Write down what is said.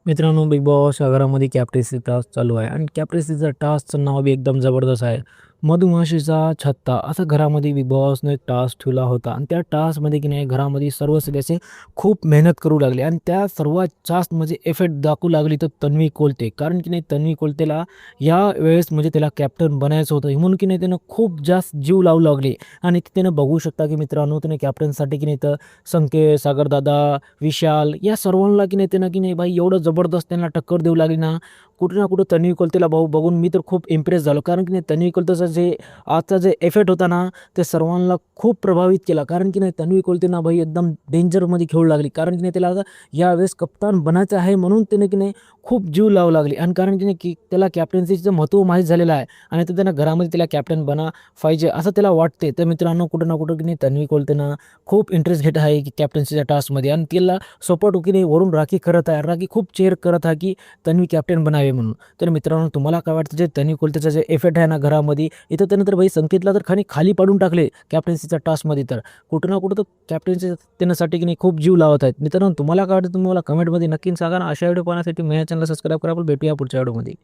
मित्रांनो, big boss या घरामध्ये कॅप्टन्सी टास्क चालू आहे आणि कॅप्टन्सीचा टास्कचं नाव बी एकदम जबरदस्त आहे. मधुमाशीचा छत्ता असं घरामध्ये बिग बॉसने एक टास्क ठेवला होता आणि त्या टास्कमध्ये की नाही घरामध्ये सर्व सदस्य खूप मेहनत करू लागले आणि त्या सर्व जास्त म्हणजे इफेक्ट दाखवू लागली तर तन्वी कोलते. कारण की नाही तन्वी कोलतेला या वेळेस म्हणजे त्याला कॅप्टन बनायचं होतं म्हणून की नाही त्यानं खूप जास्त जीव लावू लागले आणि त्यानं बघू शकता की मित्रांनो त्याने कॅप्टनसाठी की नाही तर संकेत, सागरदादा, विशाल या सर्वांना की नाही त्यानं की नाही भाई एवढं जबरदस्त त्यांना टक्कर देऊ लागली ना, कुठे ना कुठं तन्वी कोलतेला भाऊ बघून मी तर खूप इम्प्रेस झालो. कारण की नाही तन्वी कोलतेचा जे आजचा जे इफेक्ट होता ना, ते सर्वांना खूप प्रभावित केला. कारण की नाही तन्वी कोलते ना भाई एकदम डेंजरमध्ये खेळू लागली. कारण की नाही त्याला आता यावेळेस कप्तान बनायचं आहे म्हणून त्याने की नाही खूप जीव लावू लागली आणि कारण की नाही की त्याला कॅप्टन्सीचं महत्त्व माहीत झालेलं आहे आणि तर त्यानं घरामध्ये त्याला कॅप्टन बना पाहिजे असं त्याला वाटते. तर मित्रांनो कुठं ना कुठं की नाही तन्वी कोलतेनं खूप इंटरेस्ट घेत आहे की कॅप्टन्सीच्या टास्कमध्ये आणि तिला सपोर्ट की नाही वरून राखी करत आहे. राखी खूप चेअर करत आहे की तन्वी कॅप्टन बनावे म्हणून. तर मित्रांनो तुम्हाला काय वाटतं जे तन्वी कोलतेचा जे इफेक्ट आहे ना घरामध्ये इथं त्यानं तर भाई संकेतला तर खाली पाडून टाकले कॅप्टन्सीच्या टास्कमध्ये. तर कुठं ना कुठं तर कॅप्टन्सी त्यासाठी की नाही खूप जीव लावत आहेत. मित्रांनो तुम्हाला काय वाटतं तुम्ही मला कमेंटमध्ये नक्की सांगा ना. अशा व्हिडिओ पाहण्यासाठी माझ्या चॅनलला सबस्क्राईब करा. आपण भेटूया पुढच्या व्हिडिओमध्ये.